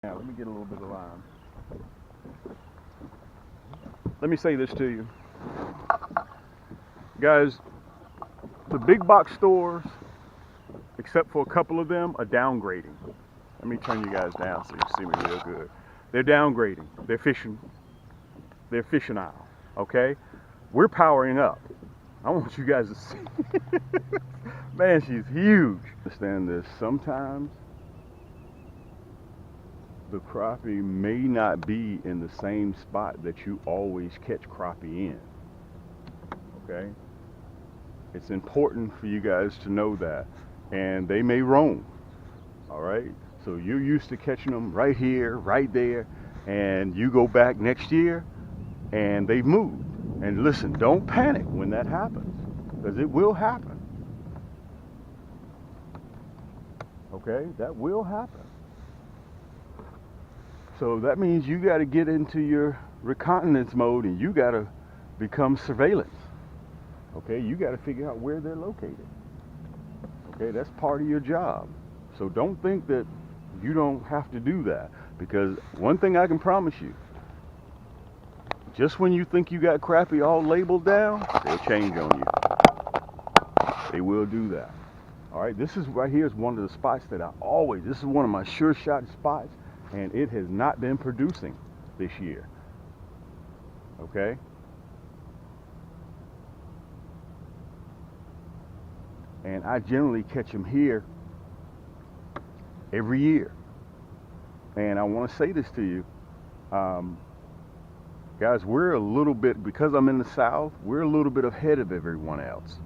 Now, let me get a little bit of lime. Let me say this to you. Guys, the big box stores, except for a couple of them, are downgrading. Let me turn you guys down so you see me real good. They're downgrading. They're fishing aisle, okay? We're powering up. I want you guys to see. Man, she's huge. Understand this. Sometimes the crappie may not be in the same spot that you always catch crappie in. Okay? It's important for you guys to know that. And they may roam. All right? So you're used to catching them right here, right there, and you go back next year and they've moved. And listen, don't panic when that happens, because it will happen. Okay? That will happen. So that means you got to get into your reconnaissance mode and you got to become surveillance. Okay? You got to figure out where they're located. Okay? That's part of your job. So don't think that you don't have to do that, because one thing I can promise you, just when you think you got crappie all labeled down, they'll change on you. They will do that. All right? This is right here is one of the spots that this is one of my sure shot spots. And it has not been producing this year. Okay? And I generally catch them here every year. And I want to say this to you. Guys, we're a little bit, because I'm in the South, we're a little bit ahead of everyone else.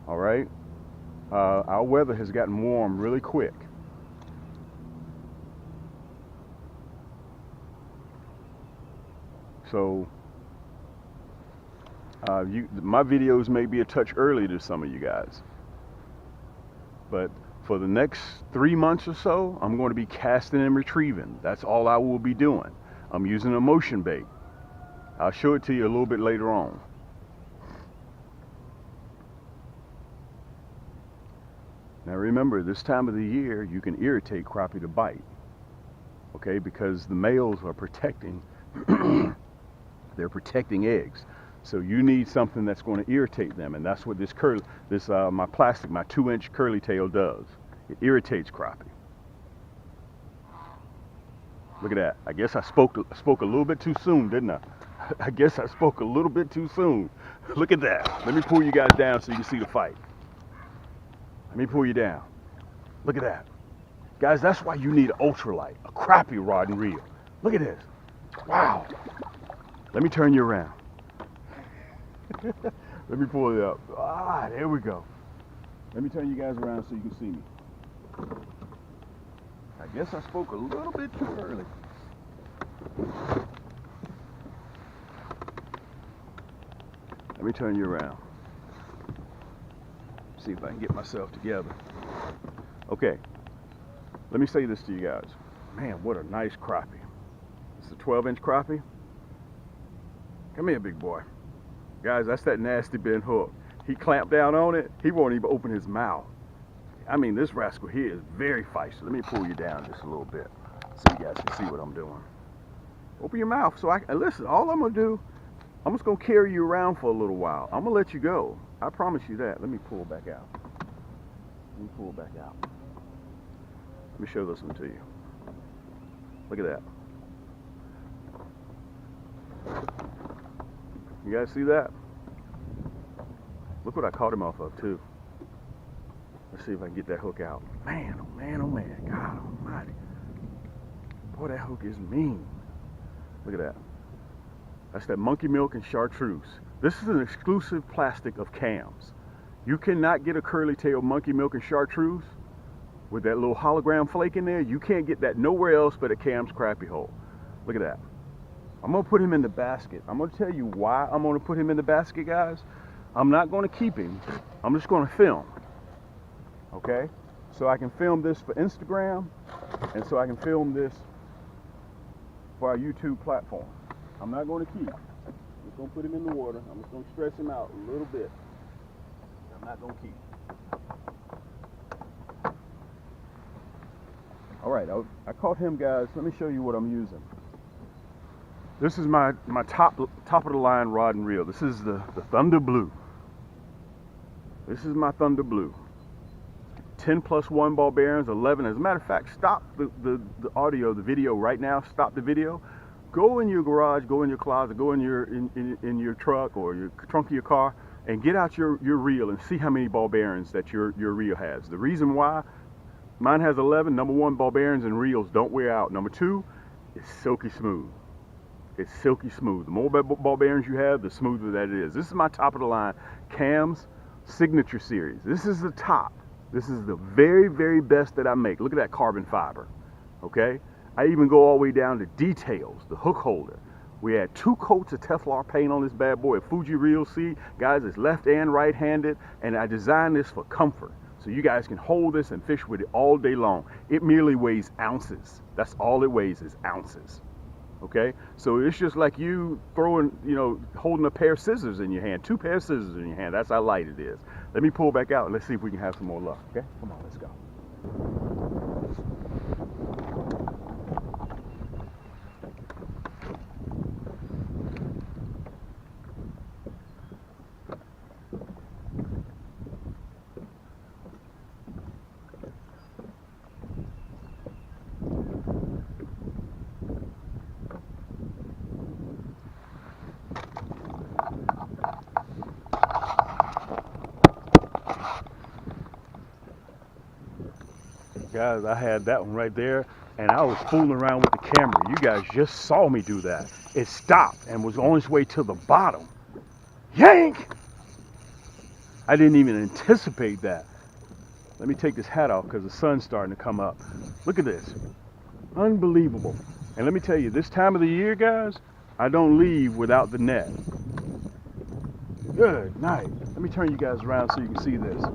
All right? Our weather has gotten warm really quick. So my videos may be a touch early to some of you guys, but for the next 3 months or so, I'm going to be casting and retrieving. That's all I will be doing. I'm using a motion bait. I'll show it to you a little bit later on. Now remember, this time of the year, you can irritate crappie to bite, okay, because the males are protecting they're protecting eggs. So you need something that's going to irritate them, and that's what my plastic, my 2-inch curly tail does. It irritates crappie. Look at that. I guess I spoke a little bit too soon, didn't I? I guess I spoke a little bit too soon. Look at that. Let me pull you guys down so you can see the fight. Let me pull you down. Look at that. Guys, that's why you need an ultralight, a crappie rod and reel. Look at this. Wow. Let me turn you around. Let me pull it up. Ah, there we go. Let me turn you guys around so you can see me. I guess I spoke a little bit too early. Let me turn you around. See if I can get myself together. Okay. Let me say this to you guys. Man, what a nice crappie. It's a 12-inch crappie. Come here, big boy. Guys, that's that nasty bent hook. He clamped down on it. He won't even open his mouth. I mean, this rascal here is very feisty. Let me pull you down just a little bit so you guys can see what I'm doing. Open your mouth so I can, listen, all I'm going to do, I'm just going to carry you around for a little while. I'm going to let you go. I promise you that. Let me pull back out. Let me pull back out. Let me show this one to you. Look at that. You guys see that? Look what I caught him off of too. Let's see if I can get that hook out. Man, oh man, oh man. God almighty. Boy, that hook is mean. Look at that. That's that monkey milk and chartreuse. This is an exclusive plastic of cams. You cannot get a curly tail monkey milk and chartreuse with that little hologram flake in there. You can't get that nowhere else but at Cam's Crappie Hole. Look at that. I'm going to put him in the basket. I'm going to tell you why I'm going to put him in the basket, guys. I'm not going to keep him. I'm just going to film. Okay? So I can film this for Instagram, and so I can film this for our YouTube platform. I'm not going to keep. I'm just going to put him in the water. I'm just going to stretch him out a little bit. I'm not going to keep. All right, I caught him, guys. Let me show you what I'm using. This is my top of the line rod and reel. This is the Thunder Blue. This is my Thunder Blue. 10+1 ball bearings, 11. As a matter of fact, stop the audio, the video right now. Stop the video. Go in your garage, go in your closet, go in your truck or your trunk of your car, and get out your reel and see how many ball bearings that your reel has. The reason why mine has 11. Number one, ball bearings and reels don't wear out. Number two, it's silky smooth. It's silky smooth. The more ball bearings you have, the smoother that it is. This is my top of the line Cam's Signature Series. This is the top. This is the very, very best that I make. Look at that carbon fiber, okay? I even go all the way down to details, the hook holder. We had 2 coats of Teflon paint on this bad boy. Fuji Reel C, guys, it's left and right-handed, and I designed this for comfort. So you guys can hold this and fish with it all day long. It merely weighs ounces. That's all it weighs is ounces. Okay, so it's just like you throwing, holding a pair of scissors in your hand, 2 pair of scissors in your hand. That's how light it is. Let me pull back out and let's see if we can have some more luck. Okay, come on, let's go. Guys, I had that one right there, and I was fooling around with the camera. You guys just saw me do that. It stopped and was on its way to the bottom. Yank! I didn't even anticipate that. Let me take this hat off because the sun's starting to come up. Look at this. Unbelievable. And let me tell you, this time of the year, guys, I don't leave without the net. Good night. Let me turn you guys around so you can see this. I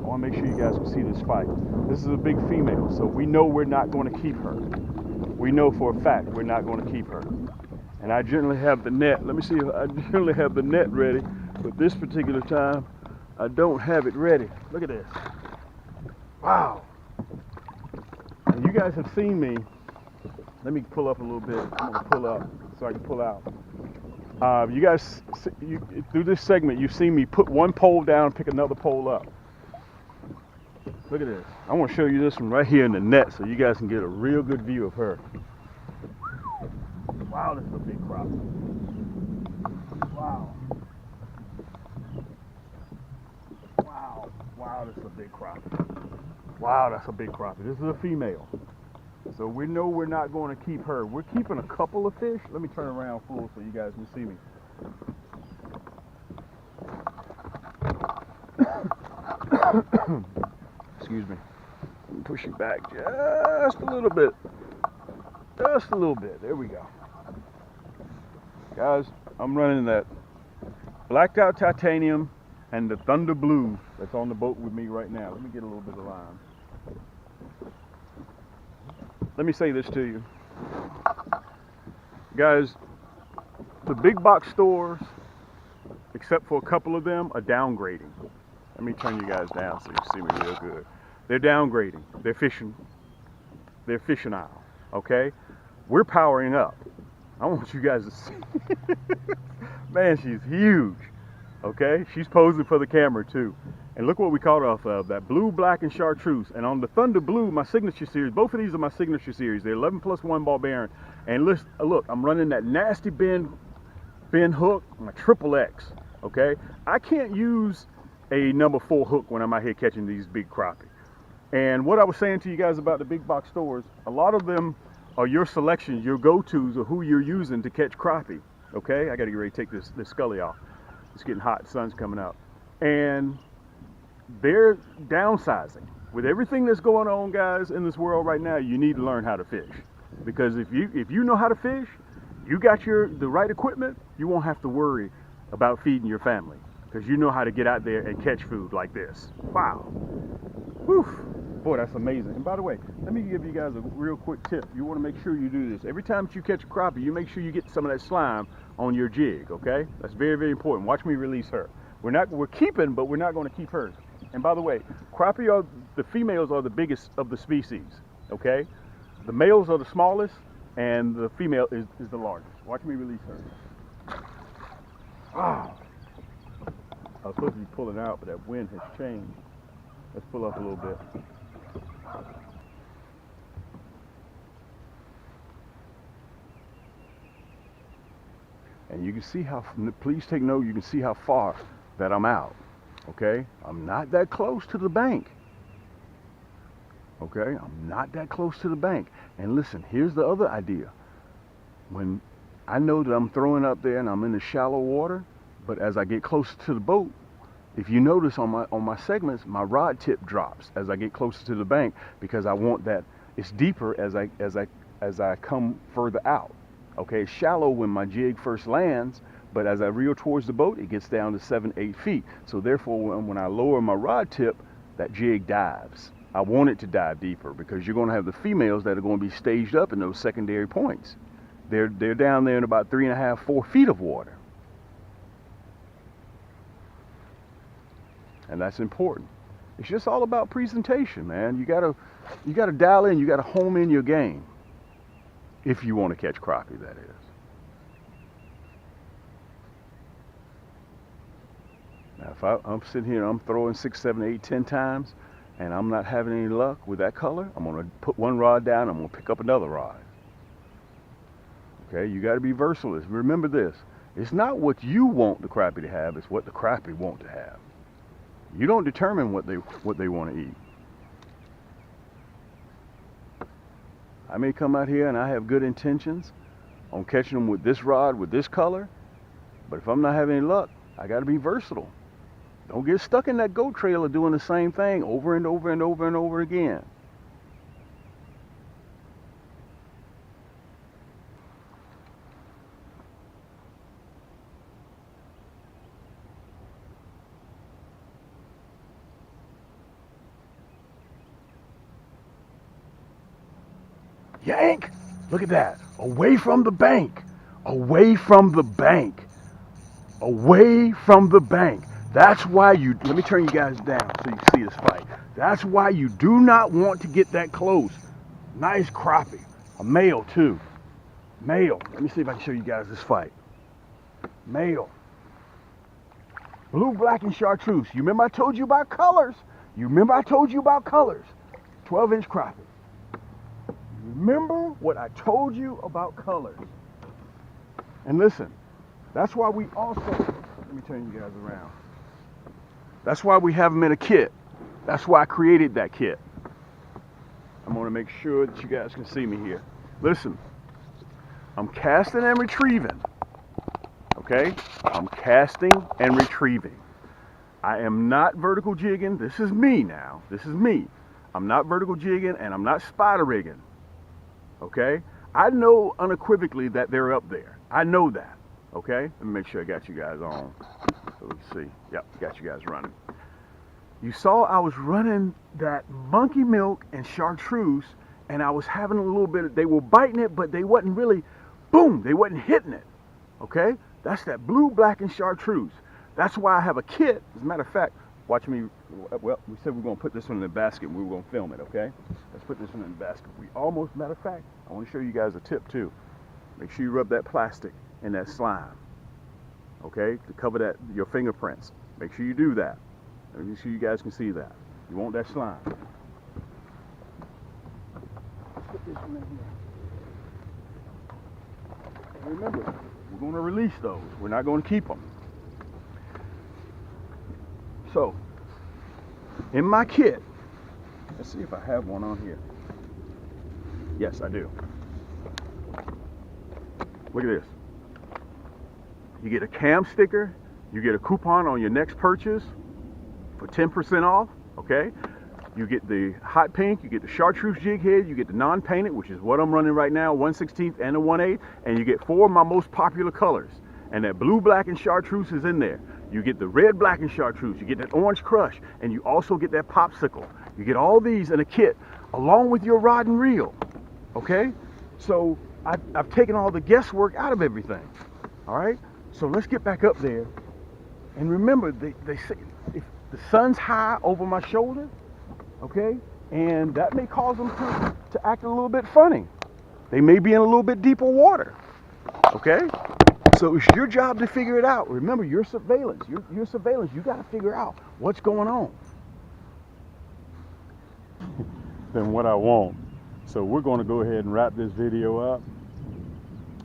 want to make sure you guys can see this fight. This is a big female, so we know we're not going to keep her. We know for a fact we're not going to keep her. And I generally have the net. Let me see if I generally have the net ready, but this particular time, I don't have it ready. Look at this. Wow. And you guys have seen me. Let me pull up a little bit. I'm going to pull up so I can pull out. You guys, through this segment, you've seen me put one pole down, pick another pole up. Look at this. I want to show you this one right here in the net so you guys can get a real good view of her. Wow, this is a big crappie. Wow. Wow. Wow, this is a big crappie. Wow, that's a big crappie. This is a female. So we know we're not going to keep her. We're keeping a couple of fish. Let me turn around full so you guys can see me. Excuse me. Let me push you back just a little bit. Just a little bit. There we go. Guys, I'm running that blacked out titanium and the Thunder Blue that's on the boat with me right now. Let me get a little bit of line. Let me say this to you. Guys, the big box stores, except for a couple of them, are downgrading. Let me turn you guys down so you can see me real good. They're downgrading. They're fishing aisle, okay? We're powering up. I want you guys to see. Man, she's huge, okay? She's posing for the camera too. And look what we caught off of, that blue, black, and chartreuse. And on the Thunder Blue, my signature series, both of these are my signature series. They're 11+1 ball bearing. And look, I'm running that nasty bend hook, my XXX, okay? I can't use a number 4 hook when I'm out here catching these big crappie. And what I was saying to you guys about the big box stores, a lot of them are your selections, your go-tos, or who you're using to catch crappie, okay? I gotta get ready to take this scully off. It's getting hot, the sun's coming out. And they're downsizing. With everything that's going on, guys, in this world right now, you need to learn how to fish. Because if you know how to fish, you got the right equipment, you won't have to worry about feeding your family. Because you know how to get out there and catch food like this. Wow. Whew. Boy, that's amazing. And by the way, let me give you guys a real quick tip. You want to make sure you do this. Every time that you catch a crappie, you make sure you get some of that slime on your jig, okay? That's very, very important. Watch me release her. We're keeping, but we're not going to keep hers. And by the way, crappie the females are the biggest of the species, okay? The males are the smallest, and the female is the largest. Watch me release her. Wow. I was supposed to be pulling out, but that wind has changed. Let's pull up a little bit. And you can see how, please take note, you can see how far that I'm out, okay? I'm not that close to the bank, okay? I'm not that close to the bank. And listen, here's the other idea. When I know that I'm throwing up there and I'm in the shallow water, but as I get closer to the boat, if you notice on my segments, my rod tip drops as I get closer to the bank, because I want that it's deeper as I come further out. Okay, it's shallow when my jig first lands, but as I reel towards the boat, it gets down to 7-8 feet. So therefore, when I lower my rod tip, that jig dives. I want it to dive deeper, because you're going to have the females that are going to be staged up in those secondary points. They're down there in about 3.5, 4 feet of water. And that's important. It's just all about presentation, man. You gotta dial in, you gotta home in your game. If you want to catch crappie, that is. Now, if I'm sitting here, I'm throwing 6, 7, 8, 10 times, and I'm not having any luck with that color, I'm going to put one rod down, I'm going to pick up another rod. Okay, you got to be versatile. Remember this, it's not what you want the crappie to have, it's what the crappie want to have. You don't determine what they want to eat. I may come out here and I have good intentions on catching them with this rod, with this color, but if I'm not having any luck, I got to be versatile. Don't get stuck in that goat trailer doing the same thing over and over and over and over again. Yank! Look at that. Away from the bank. Away from the bank. Away from the bank. That's why you, let me turn you guys down so you can see this fight. That's why you do not want to get that close. Nice crappie. A male too. Male. Let me see if I can show you guys this fight. Male. Blue, black, and chartreuse. You remember I told you about colors? 12-inch crappie. Remember what I told you about colors. And listen, that's why we also, let me turn you guys around. That's why we have them in a kit. That's why I created that kit. I'm going to make sure that you guys can see me here. Listen, I'm casting and retrieving. Okay? I'm casting and retrieving. I am not vertical jigging. This is me now. This is me. I'm not vertical jigging and I'm not spider rigging. Okay? I know unequivocally that they're up there. I know that. Okay? Let me make sure I got you guys on. So let's see. Yep, got you guys running. You saw I was running that monkey milk and chartreuse, and I was having a little bit of, they were biting it, but they wasn't really, boom, they wasn't hitting it. Okay? That's that blue, black, and chartreuse. That's why I have a kit. As a matter of fact, watch me. Well, we said we were going to put this one in the basket and we were going to film it, okay? Let's put this one in the basket. We almost, matter of fact, I want to show you guys a tip too. Make sure you rub that plastic in that slime, okay? To cover that, your fingerprints. Make sure you do that. Let me see you guys can see that. You want that slime. Let's put this one in here. And remember, we're going to release those. We're not going to keep them. So, in my kit, let's see if I have one on here. Yes, I do. Look at this. You get a cam sticker, you get a coupon on your next purchase for 10% off, okay? You get the hot pink, you get the chartreuse jig head, you get the non-painted, which is what I'm running right now, 1/16 and a 1/8, and you get 4 of my most popular colors. And that blue, black, and chartreuse is in there. You get the red, black, and chartreuse. You get that orange crush, and you also get that popsicle. You get all these in a kit, along with your rod and reel, okay? So I've taken all the guesswork out of everything, all right? So let's get back up there. And remember, they say if the sun's high over my shoulder, okay, and that may cause them to act a little bit funny. They may be in a little bit deeper water. Okay? So it's your job to figure it out. Remember, you're surveillance. You're surveillance. You got to figure out what's going on. Than what I want. So we're going to go ahead and wrap this video up.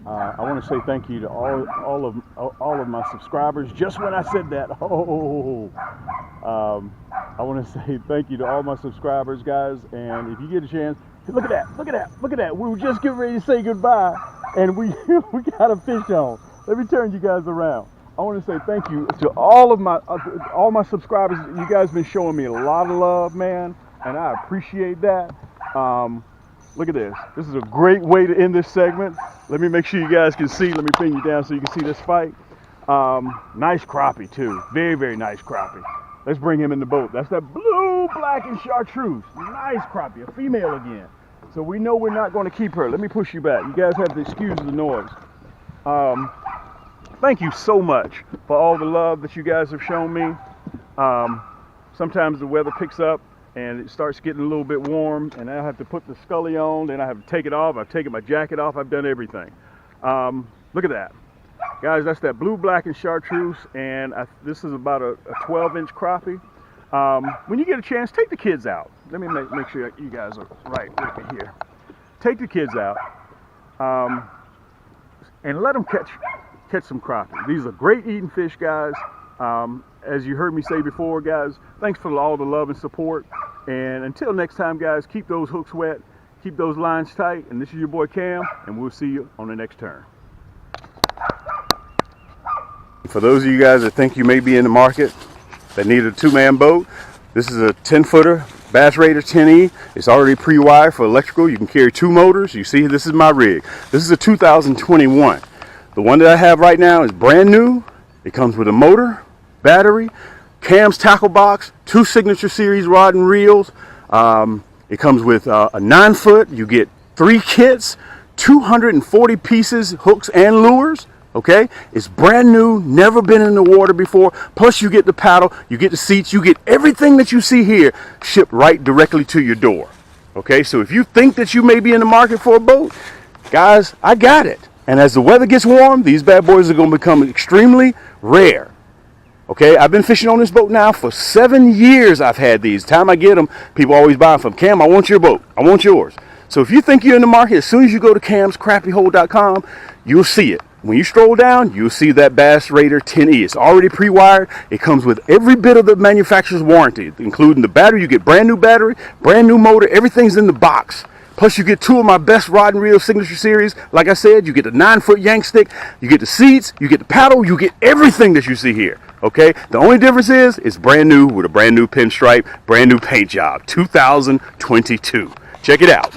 I want to say thank you to all of my subscribers. Just when I said that, I want to say thank you to all my subscribers, guys. And if you get a chance, look at that, look at that, look at that. We were just getting ready to say goodbye, and we got a fish on. Let me turn you guys around. I want to say thank you to all my subscribers. You guys have been showing me a lot of love, man, and I appreciate that. Look at this. This is a great way to end this segment. Let me make sure you guys can see. Let me pin you down so you can see this fight. Nice crappie too. Very, very nice crappie. Let's bring him in the boat. That's that blue, black, and chartreuse. Nice crappie, a female again. So we know we're not going to keep her. Let me push you back. You guys have to excuse the noise. Thank you so much for all the love that you guys have shown me. Sometimes the weather picks up and it starts getting a little bit warm, and I have to put the scully on, then I have to take it off. I've taken my jacket off. I've done everything. Look at that. Guys, that's that blue, black, and chartreuse, and this is about a 12-inch crappie. When you get a chance, take the kids out. Let me make sure you guys are right with me here. Take the kids out and let them catch some crappie. These are great eating fish, guys. As you heard me say before, guys, thanks for all the love and support. And until next time, guys, keep those hooks wet, keep those lines tight. And this is your boy Cam, and we'll see you on the next turn. For those of you guys that think you may be in the market that need a two-man boat, this is a 10-footer Bass Raider 10E. It's already pre-wired for electrical. You can carry 2 motors. You see, this is my rig. This is a 2021. The one that I have right now is brand new. It comes with a motor, battery, Cam's tackle box, 2 Signature Series rod and reels. It comes with a 9-foot. You get 3 kits, 240 pieces, hooks and lures. Okay, it's brand new, never been in the water before. Plus you get the paddle, you get the seats, you get everything that you see here shipped right directly to your door. Okay, so if you think that you may be in the market for a boat, guys, I got it. And as the weather gets warm, these bad boys are going to become extremely rare. Okay, I've been fishing on this boat now for 7 years. I've had these. Time I get them, people always buy them from Cam. I want your boat. I want yours. So if you think you're in the market, as soon as you go to camscrappyhole.com, you'll see it. When you stroll down, you'll see that Bass Raider 10E. It's already pre-wired. It comes with every bit of the manufacturer's warranty, including the battery. You get brand new battery, brand new motor. Everything's in the box. Plus, you get 2 of my best rod and reel Signature Series. Like I said, you get the 9-foot yank stick. You get the seats. You get the paddle. You get everything that you see here. Okay? The only difference is it's brand new with a brand new pinstripe, brand new paint job. 2022. Check it out.